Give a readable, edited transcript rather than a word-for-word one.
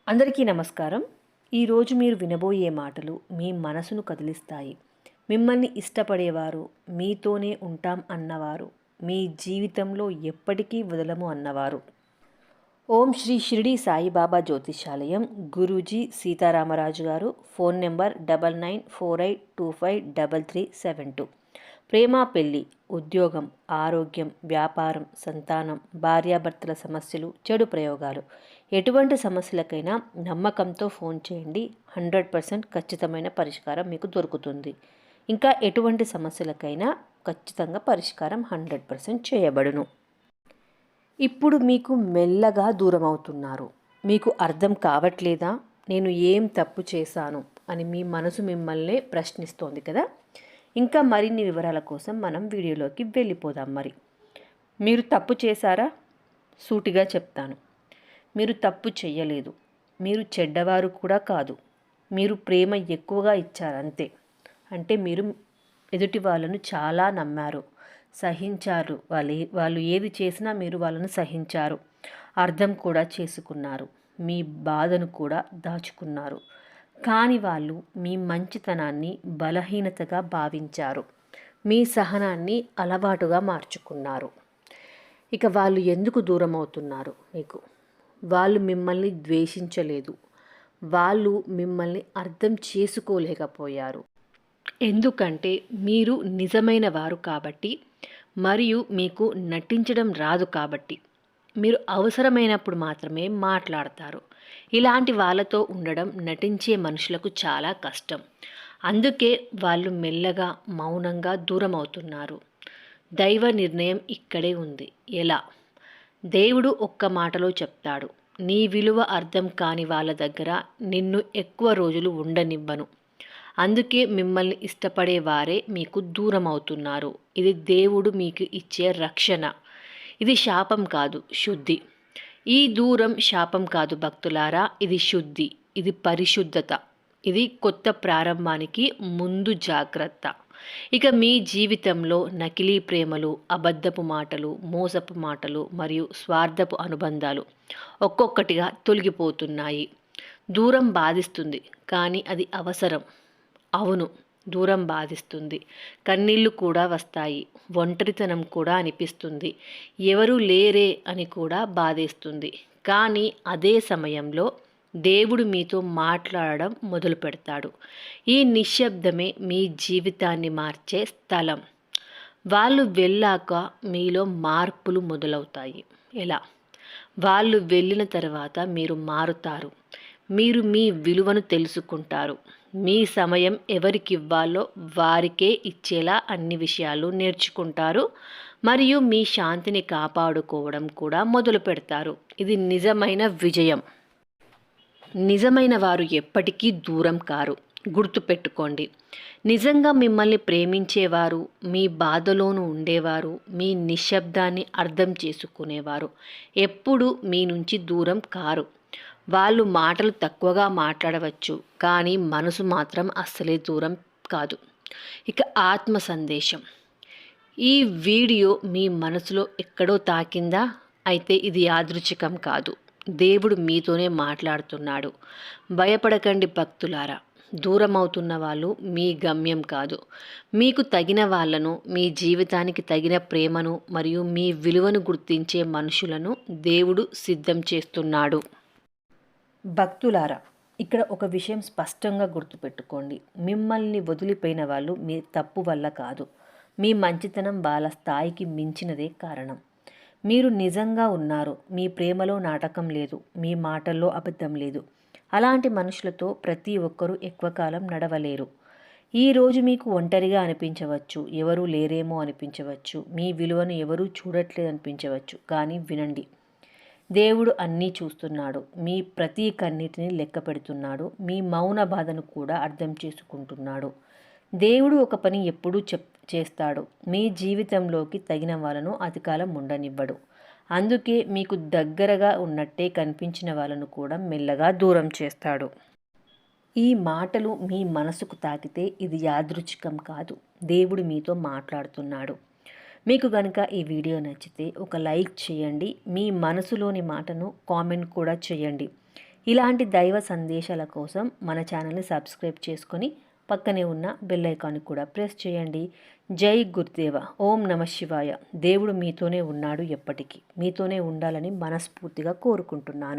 అందరికీ నమస్కారం. ఈరోజు మీరు వినబోయే మాటలు మీ మనసును కదిలిస్తాయి. మిమ్మల్ని ఇష్టపడేవారు, మీతోనే ఉంటాం అన్నవారు, మీ జీవితంలో ఎప్పటికీ వదలము అన్నవారు. ఓం శ్రీ షిరిడి సాయిబాబా జ్యోతిషాలయం, గురూజీ సీతారామరాజు గారు. Phone number 9948253372. ప్రేమ, పెళ్ళి, ఉద్యోగం, ఆరోగ్యం, వ్యాపారం, సంతానం, భార్యాభర్తల సమస్యలు, చెడు ప్రయోగాలు, ఎటువంటి సమస్యలకైనా నమ్మకంతో ఫోన్ చేయండి. 100% ఖచ్చితమైన పరిష్కారం మీకు దొరుకుతుంది. ఇంకా ఎటువంటి సమస్యలకైనా ఖచ్చితంగా పరిష్కారం 100% చేయబడును. ఇప్పుడు మీకు మెల్లగా దూరం అవుతున్నారు. మీకు అర్థం కావట్లేదా? నేను ఏం తప్పు చేశాను అని మీ మనసు మిమ్మల్ని ప్రశ్నిస్తోంది కదా. ఇంకా మరిన్ని వివరాల కోసం మనం వీడియోలోకి వెళ్ళిపోదాం. మీరు తప్పు చేశారా? సూటిగా చెప్తాను, మీరు తప్పు చెయ్యలేదు. మీరు చెడ్డవారు కూడా కాదు. మీరు ప్రేమ ఎక్కువగా ఇచ్చారంతే. అంటే మీరు ఎదుటి వాళ్ళను చాలా నమ్మారు, సహించారు. వాళ్ళు ఏది చేసినా మీరు వాళ్ళను సహించారు, అర్థం కూడా చేసుకున్నారు, మీ బాధను కూడా దాచుకున్నారు. కానీ వాళ్ళు మీ మంచితనాన్ని బలహీనతగా భావించారు, మీ సహనాన్ని అలవాటుగా మార్చుకున్నారు. ఇక వాళ్ళు ఎందుకు దూరం అవుతున్నారు మీకు? వాళ్ళు మిమ్మల్ని ద్వేషించలేదు, వాళ్ళు మిమ్మల్ని అర్థం చేసుకోలేకపోయారు. ఎందుకంటే మీరు నిజమైన వారు కాబట్టి, మరియు మీకు నటించడం రాదు కాబట్టి. మీరు అవసరమైనప్పుడు మాత్రమే మాట్లాడతారు. ఇలాంటి వాళ్ళతో ఉండడం నటించే మనుషులకు చాలా కష్టం. అందుకే వాళ్ళు మెల్లగా మౌనంగా దూరం అవుతున్నారు. దైవ నిర్ణయం ఇక్కడే ఉంది. ఎలా? దేవుడు ఒక్క మాటలో చెప్తాడు, నీ విలువ అర్థం కాని వాళ్ళ దగ్గర నిన్ను ఎక్కువ రోజులు ఉండనివ్వను. అందుకే మిమ్మల్ని ఇష్టపడే వారే మీకు దూరం అవుతున్నారు. ఇది దేవుడు మీకు ఇచ్చే రక్షణ. ఇది శాపం కాదు, శుద్ధి. ఈ దూరం శాపం కాదు భక్తులారా, ఇది శుద్ధి, ఇది పరిశుద్ధత, ఇది కొత్త ప్రారంభానికి ముందు జాగ్రత్త. ఇక మీ జీవితంలో నకిలీ ప్రేమలు, అబద్ధపు మాటలు, మోసపు మాటలు మరియు స్వార్థపు అనుబంధాలు ఒక్కొక్కటిగా తొలగిపోతున్నాయి. దూరం బాధిస్తుంది, కానీ అది అవసరం. అవును, దూరం బాధిస్తుంది. కన్నీళ్ళు కూడా వస్తాయి, ఒంటరితనం కూడా అనిపిస్తుంది, ఎవరూ లేరే అని కూడా బాధేస్తుంది. కానీ అదే సమయంలో దేవుడు మీతో మాట్లాడడం మొదలు పెడతాడు. ఈ నిశ్శబ్దమే మీ జీవితాన్ని మార్చే స్థలం. వాళ్ళు వెళ్ళాక మీలో మార్పులు మొదలవుతాయి. ఎలా? వాళ్ళు వెళ్ళిన తర్వాత మీరు మారుతారు. మీరు మీ విలువను తెలుసుకుంటారు. మీ సమయం ఎవరికి ఇవ్వాలో వారికే ఇచ్చేలా అన్ని విషయాలు నేర్చుకుంటారు. మరియు మీ శాంతిని కాపాడుకోవడం కూడా మొదలు పెడతారు. ఇది నిజమైన విజయం. నిజమైన వారు ఎప్పటికీ దూరం కారు, గుర్తుపెట్టుకోండి. నిజంగా మిమ్మల్ని ప్రేమించేవారు, మీ బాధలోనూ ఉండేవారు, మీ నిశ్శబ్దాన్ని అర్థం చేసుకునేవారు ఎప్పుడు మీ నుంచి దూరం కారు. వాళ్ళు మాటలు తక్కువగా మాట్లాడవచ్చు, కానీ మనసు మాత్రం అస్సలే దూరం కాదు. ఇక ఆత్మ సందేశం. ఈ వీడియో మీ మనసులో ఎక్కడో తాకిందా? అయితే ఇది యాదృచ్ఛికం కాదు, దేవుడు మీతోనే మాట్లాడుతున్నాడు. భయపడకండి భక్తులారా. దూరం అవుతున్న వాళ్ళు మీ గమ్యం కాదు. మీకు తగిన వాళ్ళను, మీ జీవితానికి తగిన ప్రేమను మరియు మీ విలువను గుర్తించే మనుషులను దేవుడు సిద్ధం చేస్తున్నాడు. భక్తులారా, ఇక్కడ ఒక విషయం స్పష్టంగా గుర్తుపెట్టుకోండి. మిమ్మల్ని వదిలిపోయిన వాళ్ళు మీ తప్పు వల్ల కాదు, మీ మంచితనం వాళ్ళ స్థాయికి మించినదే కారణం. మీరు నిజంగా ఉన్నారు, మీ ప్రేమలో నాటకం లేదు, మీ మాటల్లో అబద్ధం లేదు. అలాంటి మనుషులతో ప్రతి ఒక్కరూ ఎక్కువ కాలం నడవలేరు. ఈరోజు మీకు ఒంటరిగా అనిపించవచ్చు, ఎవరూ లేరేమో అనిపించవచ్చు, మీ విలువను ఎవరూ చూడట్లేదు అనిపించవచ్చు. కానీ వినండి, దేవుడు అన్నీ చూస్తున్నాడు. మీ ప్రతి కన్నీటిని లెక్క పెడుతున్నాడు. మీ మౌన బాధను కూడా అర్థం చేసుకుంటున్నాడు. దేవుడు ఒక పని ఎప్పుడూ చేస్తాడు, మీ జీవితంలోకి తగిన వాళ్ళను అతికాలం ఉండనివ్వడు. అందుకే మీకు దగ్గరగా ఉన్నట్టే కనిపించిన వాళ్ళను కూడా మెల్లగా దూరం చేస్తాడు. ఈ మాటలు మీ మనసుకు తాకితే ఇది యాదృచ్ఛికం కాదు, దేవుడు మీతో మాట్లాడుతున్నాడు. మీకు కనుక ఈ వీడియో నచ్చితే ఒక లైక్ చేయండి. మీ మనసులోని మాటను కామెంట్ కూడా చేయండి. ఇలాంటి దైవ సందేశాల కోసం మన ఛానల్ని సబ్స్క్రైబ్ చేసుకొని పక్కనే ఉన్న బెల్ ఐకాన్ని కూడా ప్రెస్ చేయండి. జై గురుదేవ. ఓం నమ శివాయ. దేవుడు మీతోనే ఉన్నాడు, ఎప్పటికీ మీతోనే ఉండాలని మనస్ఫూర్తిగా కోరుకుంటున్నాను.